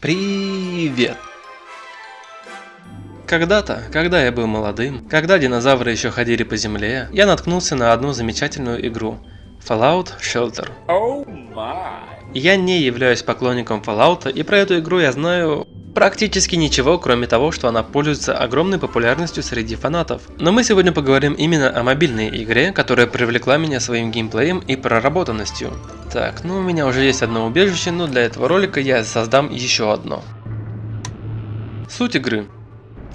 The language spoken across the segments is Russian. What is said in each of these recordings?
Привет! Когда-то, когда я был молодым, когда динозавры еще ходили по земле, я наткнулся на одну замечательную игру – Fallout Shelter. Я не являюсь поклонником Fallout, и про эту игру я знаю практически ничего, кроме того, что она пользуется огромной популярностью среди фанатов. Но мы сегодня поговорим именно о мобильной игре, которая привлекла меня своим геймплеем и проработанностью. Так, у меня уже есть одно убежище, но для этого ролика я создам еще одно. Суть игры.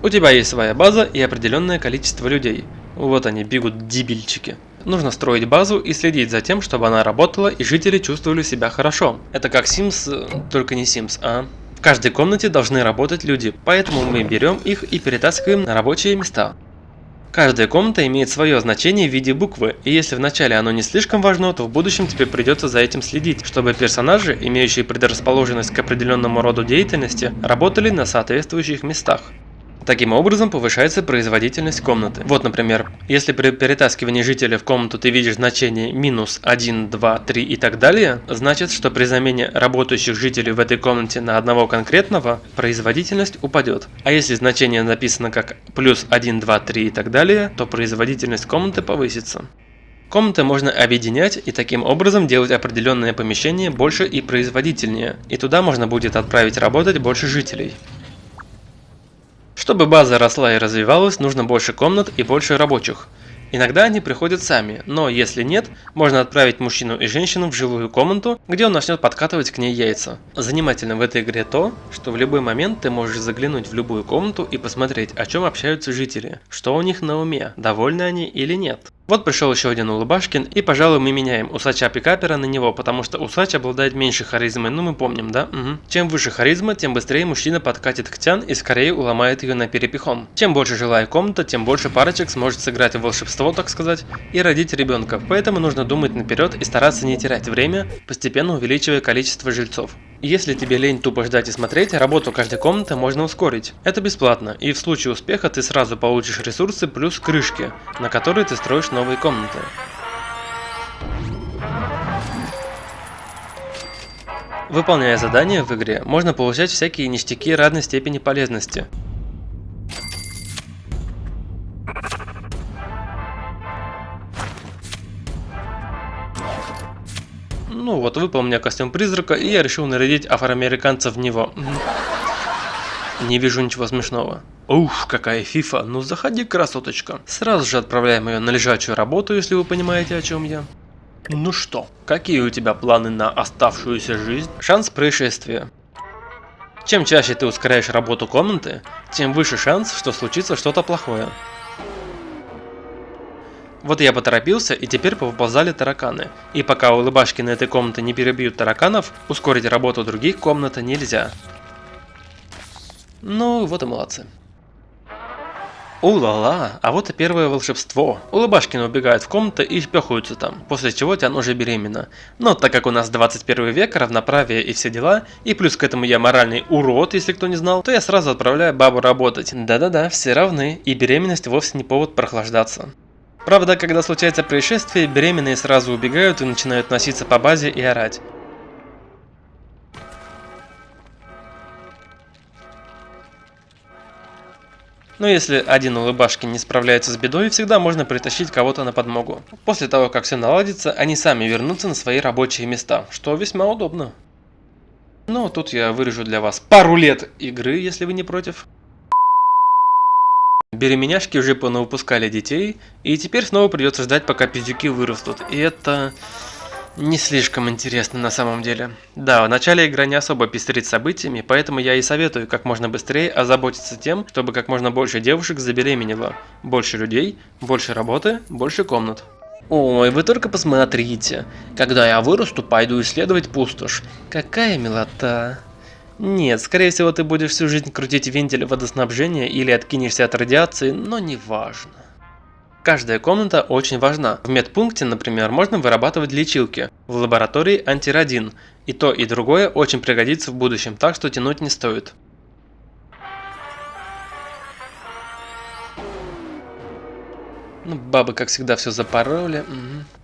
У тебя есть своя база и определенное количество людей. Вот они бегут, дебильчики. Нужно строить базу и следить за тем, чтобы она работала и жители чувствовали себя хорошо. Это как Sims, только не Sims, а... В каждой комнате должны работать люди, поэтому мы берем их и перетаскиваем на рабочие места. Каждая комната имеет свое значение в виде буквы, и если вначале оно не слишком важно, то в будущем тебе придется за этим следить, чтобы персонажи, имеющие предрасположенность к определенному роду деятельности, работали на соответствующих местах. Таким образом повышается производительность комнаты. Вот, например, если при перетаскивании жителя в комнату ты видишь значение минус 1, 2, 3 и так далее, значит, что при замене работающих жителей в этой комнате на одного конкретного, производительность упадет. А если значение написано как плюс 1, 2, 3 и так далее, то производительность комнаты повысится. Комнаты можно объединять и таким образом делать определенное помещение больше и производительнее, и туда можно будет отправить работать больше жителей. Чтобы база росла и развивалась, нужно больше комнат и больше рабочих. Иногда они приходят сами, но если нет, можно отправить мужчину и женщину в жилую комнату, где он начнет подкатывать к ней яйца. Занимательно в этой игре то, что в любой момент ты можешь заглянуть в любую комнату и посмотреть, о чем общаются жители, что у них на уме, довольны они или нет. Вот пришел еще один улыбашкин, и пожалуй мы меняем усача-пикапера на него, потому что усач обладает меньшей харизмой, мы помним, да? Угу. Чем выше харизма, тем быстрее мужчина подкатит к Тян и скорее уломает ее на перепихон. Чем больше жилая комната, тем больше парочек сможет сыграть в волшебство, так сказать, и родить ребенка, поэтому нужно думать наперед и стараться не терять время, постепенно увеличивая количество жильцов. Если тебе лень тупо ждать и смотреть, работу каждой комнаты можно ускорить. Это бесплатно, и в случае успеха ты сразу получишь ресурсы плюс крышки, на которые ты строишь новые комнаты. Выполняя задания в игре, можно получать всякие ништяки разной степени полезности. Вот, выпал у меня костюм призрака, и я решил нарядить афроамериканцев в него. Не вижу ничего смешного. Ух, какая фифа, заходи, красоточка. Сразу же отправляем ее на лежачую работу, если вы понимаете, о чем я. Ну что, какие у тебя планы на оставшуюся жизнь? Шанс происшествия. Чем чаще ты ускоряешь работу комнаты, тем выше шанс, что случится что-то плохое. Вот я поторопился, и теперь повыползали тараканы. И пока улыбашки на этой комнате не перебьют тараканов, ускорить работу других комнат нельзя. Вот и молодцы. Ула-ла, а вот и первое волшебство. Улыбашкины убегают в комнату и пёхаются там, после чего Тян уже беременна. Но так как у нас 21 век, равноправие и все дела, и плюс к этому я моральный урод, если кто не знал, то я сразу отправляю бабу работать. Да-да-да, все равны, и беременность вовсе не повод прохлаждаться. Правда, когда случается происшествие, беременные сразу убегают и начинают носиться по базе и орать. Но если один улыбашкин не справляется с бедой, всегда можно притащить кого-то на подмогу. После того, как все наладится, они сами вернутся на свои рабочие места, что весьма удобно. Тут я вырежу для вас пару лет игры, если вы не против. Беременяшки уже понавыпускали детей, и теперь снова придется ждать, пока пиздюки вырастут. И это не слишком интересно на самом деле. Да, в начале игра не особо пестрит событиями, поэтому я и советую как можно быстрее озаботиться тем, чтобы как можно больше девушек забеременело. Больше людей, больше работы, больше комнат. Ой, вы только посмотрите. Когда я вырасту, пойду исследовать пустошь. Какая милота. Нет, скорее всего ты будешь всю жизнь крутить вентиль водоснабжения или откинешься от радиации, но неважно. Каждая комната очень важна. В медпункте, например, можно вырабатывать лечилки, в лаборатории антирадин. И то, и другое очень пригодится в будущем, так что тянуть не стоит. Бабы, как всегда, все запороли.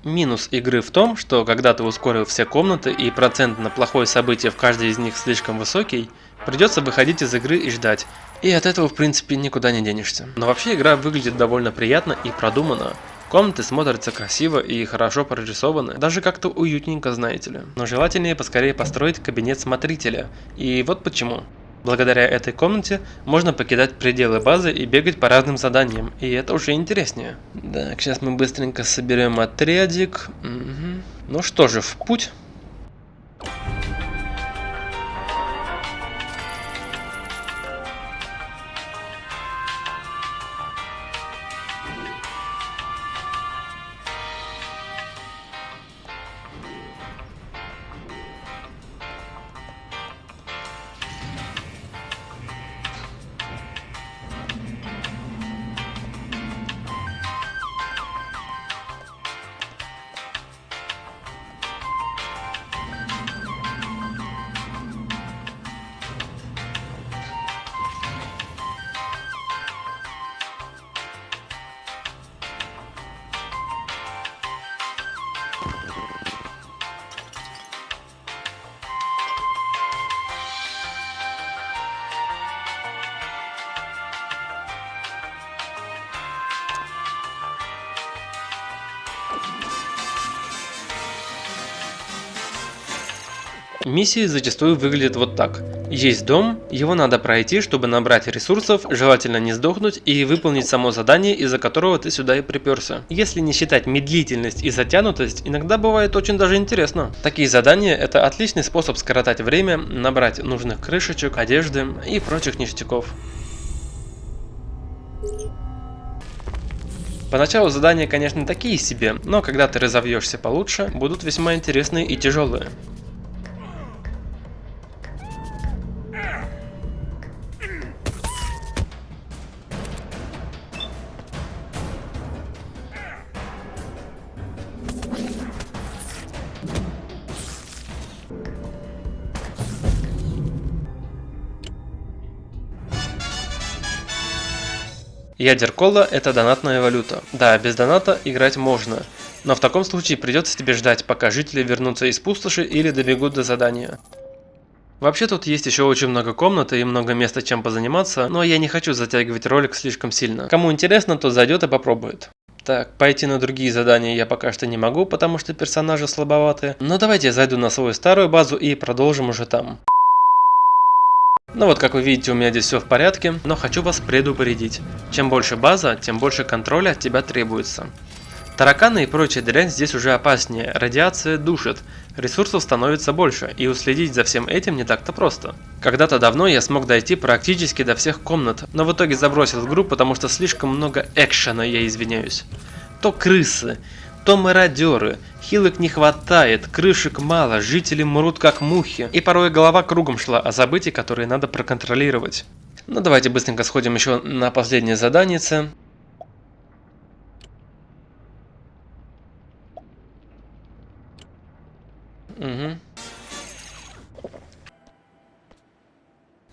Минус игры в том, что когда ты ускорил все комнаты и процент на плохое событие в каждой из них слишком высокий, Придется выходить из игры и ждать. И от этого в принципе никуда не денешься. Но вообще игра выглядит довольно приятно и продуманно. Комнаты смотрятся красиво и хорошо прорисованы, даже как-то уютненько, знаете ли. Но желательнее поскорее построить кабинет смотрителя. И вот почему. Благодаря этой комнате можно покидать пределы базы и бегать по разным заданиям, и это уже интереснее. Так, сейчас мы быстренько соберем отрядик. Угу. Ну что же, в путь. Миссии зачастую выглядят вот так. Есть дом, его надо пройти, чтобы набрать ресурсов, желательно не сдохнуть и выполнить само задание, из-за которого ты сюда и приперся. Если не считать медлительность и затянутость, иногда бывает очень даже интересно. Такие задания — это отличный способ скоротать время, набрать нужных крышечек, одежды и прочих ништяков. Поначалу задания, конечно, такие себе, но когда ты разовьешься получше, будут весьма интересные и тяжелые. Ядеркола – это донатная валюта. Да, без доната играть можно, но в таком случае придется тебе ждать, пока жители вернутся из пустоши или добегут до задания. Вообще тут есть еще очень много комнат и много места чем позаниматься, но я не хочу затягивать ролик слишком сильно. Кому интересно, тот зайдет и попробует. Так, пойти на другие задания я пока что не могу, потому что персонажи слабоваты. Но давайте я зайду на свою старую базу и продолжим уже там. Ну вот, как вы видите, у меня здесь все в порядке, но хочу вас предупредить. Чем больше база, тем больше контроля от тебя требуется. Тараканы и прочая дрянь здесь уже опаснее, радиация душит, ресурсов становится больше, и уследить за всем этим не так-то просто. Когда-то давно я смог дойти практически до всех комнат, но в итоге забросил игру, потому что слишком много экшена, я извиняюсь. То крысы, то мародеры, хилок не хватает, крышек мало, жители мрут как мухи, и порой голова кругом шла о событиях, которые надо проконтролировать. Ну давайте быстренько сходим еще на последнее заданице. Угу.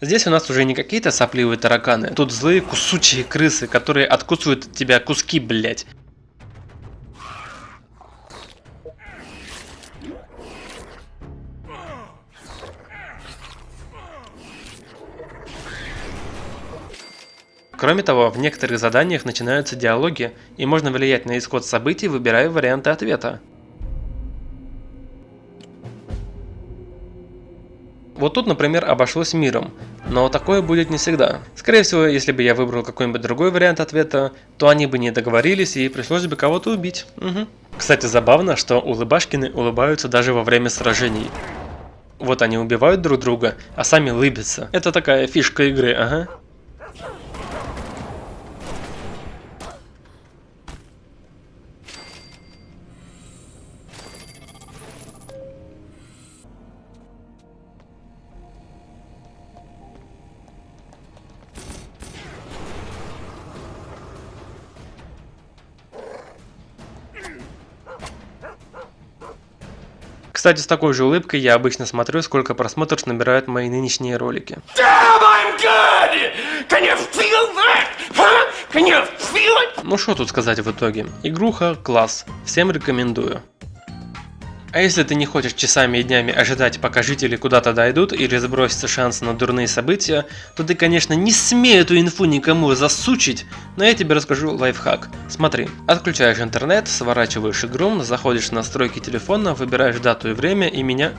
Здесь у нас уже не какие-то сопливые тараканы, тут злые кусучие крысы, которые откусывают от тебя куски, блять. Кроме того, в некоторых заданиях начинаются диалоги, и можно влиять на исход событий, выбирая варианты ответа. Вот тут, например, обошлось миром, но такое будет не всегда. Скорее всего, если бы я выбрал какой-нибудь другой вариант ответа, то они бы не договорились и пришлось бы кого-то убить. Угу. Кстати, забавно, что улыбашкины улыбаются даже во время сражений. Вот они убивают друг друга, а сами улыбятся. Это такая фишка игры, ага. Кстати, с такой же улыбкой я обычно смотрю, сколько просмотров набирают мои нынешние ролики. Ну что тут сказать в итоге? Игруха класс, всем рекомендую. А если ты не хочешь часами и днями ожидать, пока жители куда-то дойдут или сбросится шанс на дурные события, то ты, конечно, не смей эту инфу никому засучить, но я тебе расскажу лайфхак. Смотри, отключаешь интернет, сворачиваешь игру, заходишь в настройки телефона, выбираешь дату и время и меня...